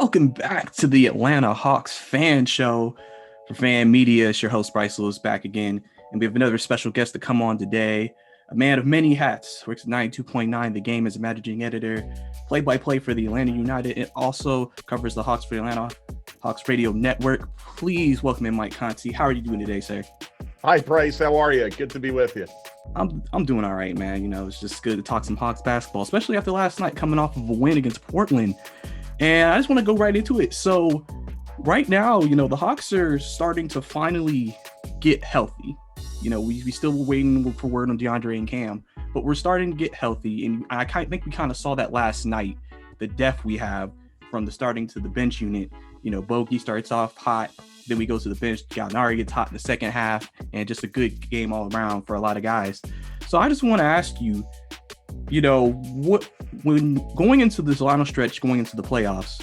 Welcome back to the Atlanta Hawks fan show for Fan Media. It's your host, Bryce Lewis, back again. And we have another special guest to come on today. A man of many hats, works at 92.9 The Game as a managing editor, play-by-play for the Atlanta United, and also covers the Hawks for the Atlanta Hawks Radio Network. Please welcome in Mike Conti. How are you doing today, sir? Hi, Bryce. How are you? Good to be with you. I'm doing all right, man. You know, it's just good to talk some Hawks basketball, especially after last night coming off of a win against Portland. And I just want to go right into it. So right now, you know, the Hawks are starting to finally get healthy. You know, we still were waiting for word on Deandre and Cam, but we're starting to get healthy. And I think we kind of saw that last night, the depth we have from the starting to the bench unit. You know, Bogey starts off hot, then we go to the bench. Gallinari gets hot in the second half, and just a good game all around for a lot of guys. So I just want to ask you, you know, when going into this final stretch, going into the playoffs,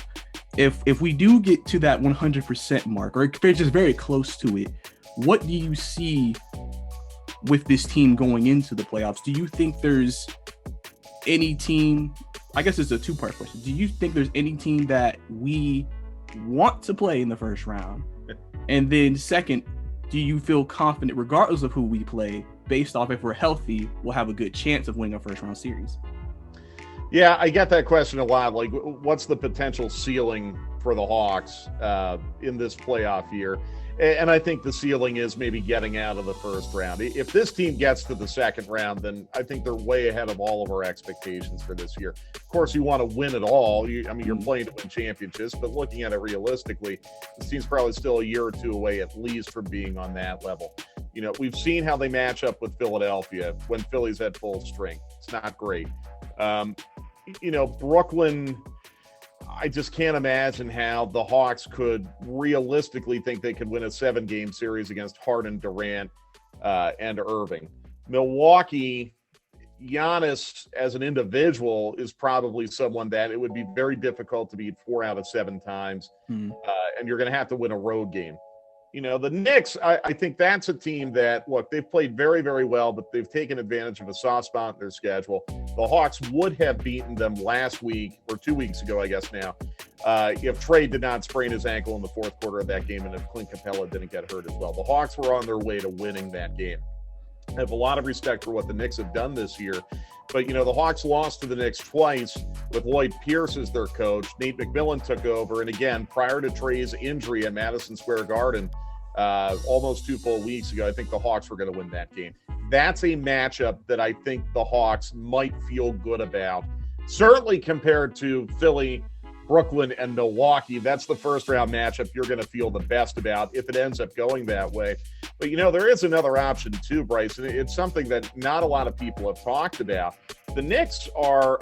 if we do get to that 100% mark, or if it's just very close to it, what do you see with this team going into the playoffs? Do you think there's any team, I guess it's a two-part question. Do you think there's any team that we want to play in the first round? And then second, do you feel confident, regardless of who we play, based off if we're healthy, we'll have a good chance of winning a first round series? Yeah, I get that question a lot. Like, what's the potential ceiling for the Hawks in this playoff year? And I think the ceiling is maybe getting out of the first round. If this team gets to the second round, then I think they're way ahead of all of our expectations for this year. Of course, you want to win it all. You're playing to win championships, but looking at it realistically, this team's probably still a year or two away at least from being on that level. You know, we've seen how they match up with Philadelphia when Philly's at full strength. It's not great. You know, Brooklyn, I just can't imagine how the Hawks could realistically think they could win a 7-game series against Harden, Durant, and Irving. Milwaukee, Giannis as an individual is probably someone that it would be very difficult to beat 4 out of 7 times, and you're going to have to win a road game. You know, the Knicks, I think that's a team that, look, they've played very, very well, but they've taken advantage of a soft spot in their schedule. The Hawks would have beaten them last week, or 2 weeks ago, I guess now, if Trae did not sprain his ankle in the fourth quarter of that game and if Clint Capella didn't get hurt as well. The Hawks were on their way to winning that game. I have a lot of respect for what the Knicks have done this year. But, you know, the Hawks lost to the Knicks twice with Lloyd Pierce as their coach. Nate McMillan took over. And again, prior to Trae's injury at Madison Square Garden, almost 2 full weeks ago, I think the Hawks were going to win that game. That's a matchup that I think the Hawks might feel good about. Certainly compared to Philly, Brooklyn, and Milwaukee, that's the first round matchup you're going to feel the best about if it ends up going that way. But, you know, there is another option too, Bryce, and it's something that not a lot of people have talked about. The Knicks are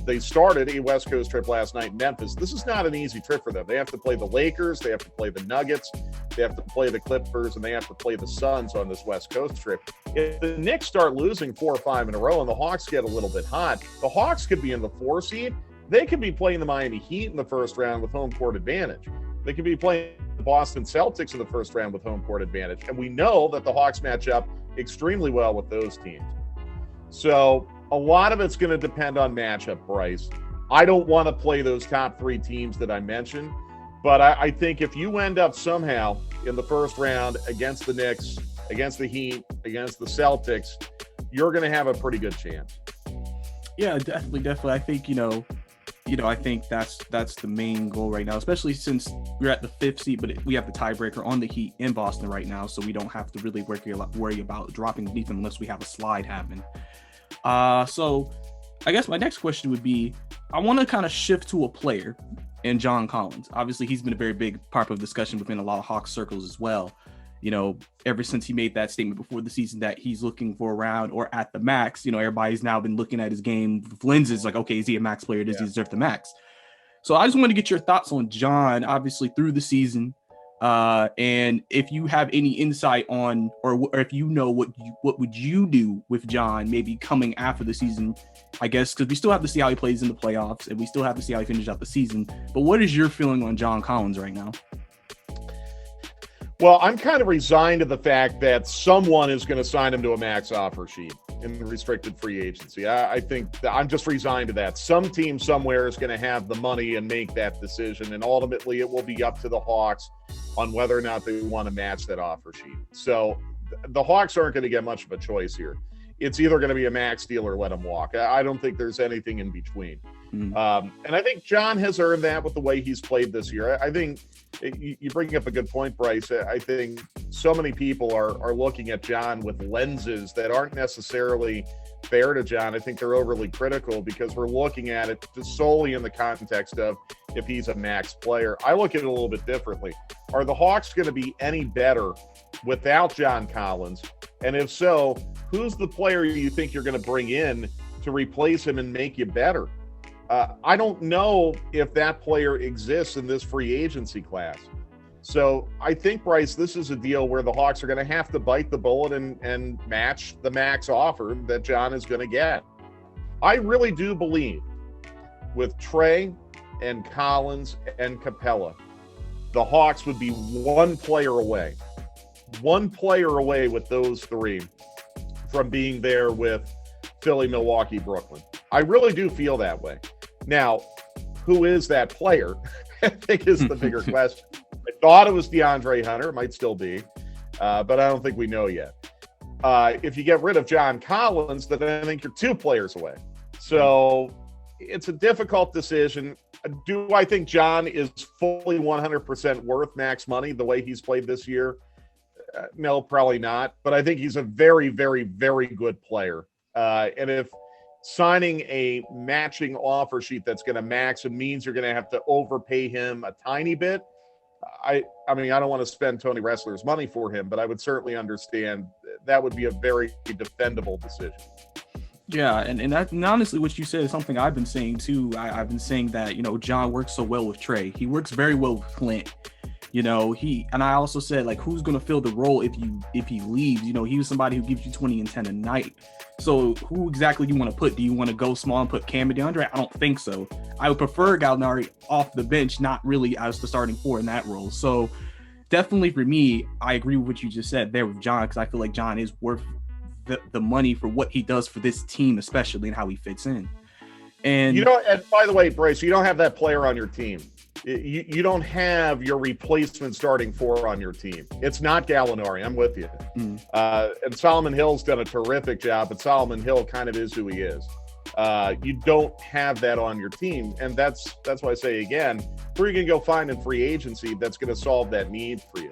they started a West Coast trip last night in Memphis. This is not an easy trip for them. They have to play the Lakers, they have to play the Nuggets, they have to play the Clippers, and they have to play the Suns on this West Coast trip. If the Knicks start losing 4 or 5 in a row and the Hawks get a little bit hot, the Hawks could be in the 4 seed. They could be playing the Miami Heat in the first round with home court advantage. They could be playing the Boston Celtics in the first round with home court advantage. And we know that the Hawks match up extremely well with those teams. So a lot of it's going to depend on matchup, Bryce. I don't want to play those top 3 teams that I mentioned, but I think if you end up somehow in the first round against the Knicks, against the Heat, against the Celtics, you're going to have a pretty good chance. Yeah, definitely. I think, I think that's the main goal right now, especially since we're at the 5th seed, but we have the tiebreaker on the Heat in Boston right now, so we don't have to really worry about dropping beneath them unless we have a slide happen. So I guess my next question would be, I want to kind of shift to a player in John Collins. Obviously, he's been a very big part of discussion within a lot of Hawks circles as well. You know, ever since he made that statement before the season that he's looking for around or at the max, you know, everybody's now been looking at his game with lenses like, okay, is he a max player? Does he deserve the max? So I just want to get your thoughts on John, obviously through the season. And if you have any insight on, or if you know what would you do with John maybe coming after the season, I guess, because we still have to see how he plays in the playoffs and we still have to see how he finishes out the season. But what is your feeling on John Collins right now? Well, I'm kind of resigned to the fact that someone is going to sign him to a max offer sheet. in restricted free agency. I think that I'm just resigned to that. Some team somewhere is going to have the money and make that decision, and ultimately it will be up to the Hawks on whether or not they want to match that offer sheet. So the Hawks aren't going to get much of a choice here. It's either going to be a max deal or let him walk. I don't think there's anything in between. And I think John has earned that with the way he's played this year. I think you bring up a good point, Bryce. I think so many people are looking at John with lenses that aren't necessarily fair to John. I think they're overly critical because we're looking at it just solely in the context of if he's a max player. I look at it a little bit differently. Are the Hawks going to be any better without John Collins? And if so, who's the player you think you're going to bring in to replace him and make you better? I don't know if that player exists in this free agency class. So I think, Bryce, this is a deal where the Hawks are going to have to bite the bullet and match the max offer that John is going to get. I really do believe with Trae and Collins and Capella, the Hawks would be one player away with those three from being there with Philly, Milwaukee, Brooklyn. I really do feel that way. Now, who is that player? I think is the bigger question. I thought it was DeAndre Hunter. It might still be, but I don't think we know yet. If you get rid of John Collins, then I think you're two players away. So it's a difficult decision. Do I think John is fully 100% worth max money the way he's played this year? No, probably not. But I think he's a very, very, very good player. And if signing a matching offer sheet that's going to max, it means you're going to have to overpay him a tiny bit. I mean, I don't want to spend Tony Ressler's money for him, but I would certainly understand that would be a very defendable decision. Yeah, and honestly, what you said is something I've been saying too. I've been saying that, John works so well with Trae. He works very well with Clint. And I also said, like, who's going to fill the role if he leaves? He was somebody who gives you 20 and 10 a night. So who exactly do you want to put? Do you want to go small and put Cam and Deandre? I don't think so. I would prefer Gallinari off the bench, not really as the starting four in that role. So definitely for me, I agree with what you just said there with John, because I feel like John is worth the money for what he does for this team, especially, and how he fits in. And and by the way, Bryce, you don't have that player on your team. You don't have your replacement starting four on your team. It's not Gallinari. I'm with you. And Solomon Hill's done a terrific job, but Solomon Hill kind of is who he is. You don't have that on your team, and that's why I say again, who are you going to go find in free agency that's going to solve that need for you?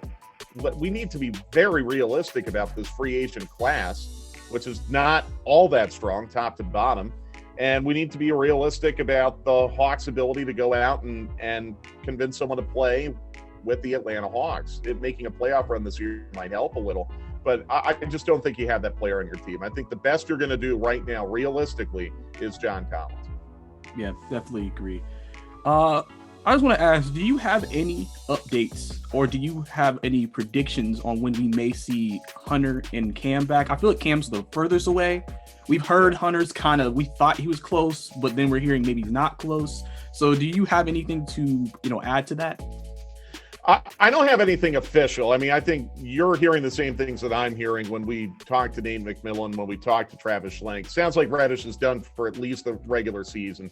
But we need to be very realistic about this free agent class, which is not all that strong, top to bottom. And we need to be realistic about the Hawks' ability to go out and convince someone to play with the Atlanta Hawks. Making a playoff run this year might help a little, but I just don't think you have that player on your team. I think the best you're going to do right now, realistically, is John Collins. Yeah, definitely agree. I just want to ask, do you have any updates or do you have any predictions on when we may see Hunter and Cam back? I feel like Cam's the furthest away. We've heard Hunter's we thought he was close, but then we're hearing maybe he's not close. So do you have anything to, add to that? I don't have anything official. I mean, I think you're hearing the same things that I'm hearing when we talk to Nate McMillan, when we talk to Travis Schlenk. Sounds like Reddish is done for at least the regular season.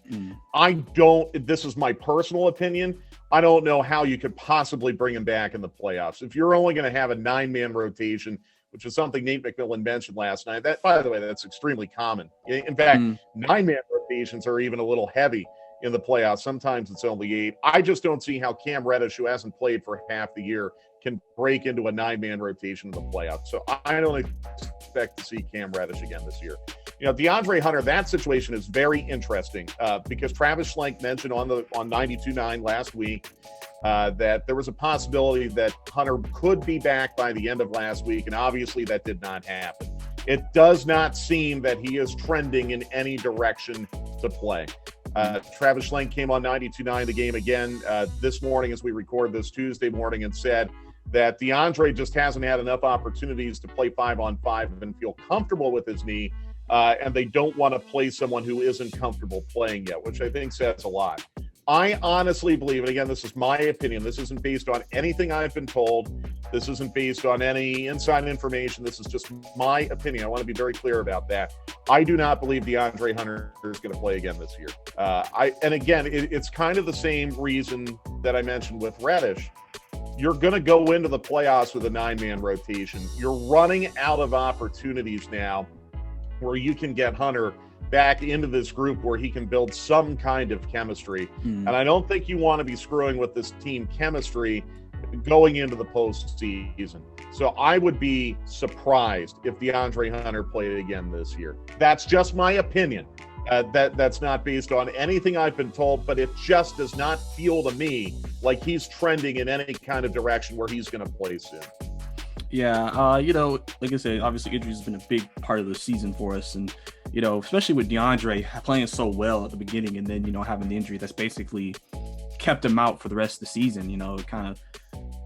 This is my personal opinion, I don't know how you could possibly bring him back in the playoffs. If you're only going to have a 9-man rotation, which is something Nate McMillan mentioned last night, that, by the way, that's extremely common. In fact, 9-man rotations are even a little heavy in the playoffs. Sometimes it's only 8. I just don't see how Cam Reddish, who hasn't played for half the year, can break into a 9-man rotation in the playoffs. So I don't expect to see Cam Reddish again this year. DeAndre Hunter, that situation is very interesting because Travis Schlenk mentioned on 92.9 last week that there was a possibility that Hunter could be back by the end of last week, and obviously that did not happen. It does not seem that he is trending in any direction to play. Travis Schlenk came on 92.9 the game again this morning as we record this Tuesday morning and said that DeAndre just hasn't had enough opportunities to play 5-on-5 and feel comfortable with his knee, and they don't want to play someone who isn't comfortable playing yet, which I think says a lot. I honestly believe, and again, this is my opinion, this isn't based on anything I've been told, this isn't based on any inside information, this is just my opinion. I want to be very clear about that. I do not believe DeAndre Hunter is going to play again this year. And again, it's kind of the same reason that I mentioned with Reddish. You're going to go into the playoffs with a 9-man rotation. You're running out of opportunities now where you can get Hunter back into this group where he can build some kind of chemistry. And I don't think you want to be screwing with this team chemistry going into the postseason. So I would be surprised if DeAndre Hunter played again this year. That's just my opinion. That's not based on anything I've been told, but it just does not feel to me like he's trending in any kind of direction where he's going to play soon. Yeah, like I said, obviously injuries has been a big part of the season for us. And, especially with DeAndre playing so well at the beginning and then, having the injury that's basically kept him out for the rest of the season,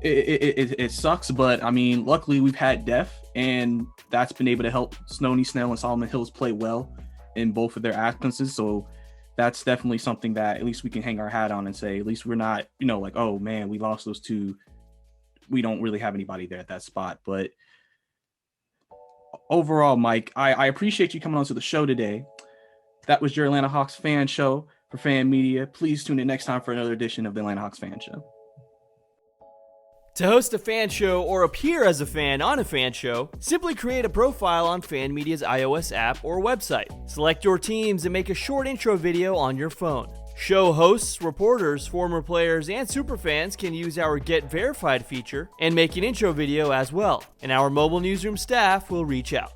it sucks. But, I mean, luckily we've had depth, and that's been able to help Stoney Snell and Solomon Hills play well in both of their absences. So that's definitely something that at least we can hang our hat on and say, at least we're not, like, oh, man, we lost those two. We don't really have anybody there at that spot. But overall, Mike, I appreciate you coming on to the show today. That was your Atlanta Hawks fan show for Fan Media. Please tune in next time for another edition of the Atlanta Hawks fan show. To host a fan show or appear as a fan on a fan show, simply create a profile on Fan Media's iOS app or website. Select your teams and make a short intro video on your phone. Show hosts, reporters, former players, and superfans can use our Get Verified feature and make an intro video as well, and our mobile newsroom staff will reach out.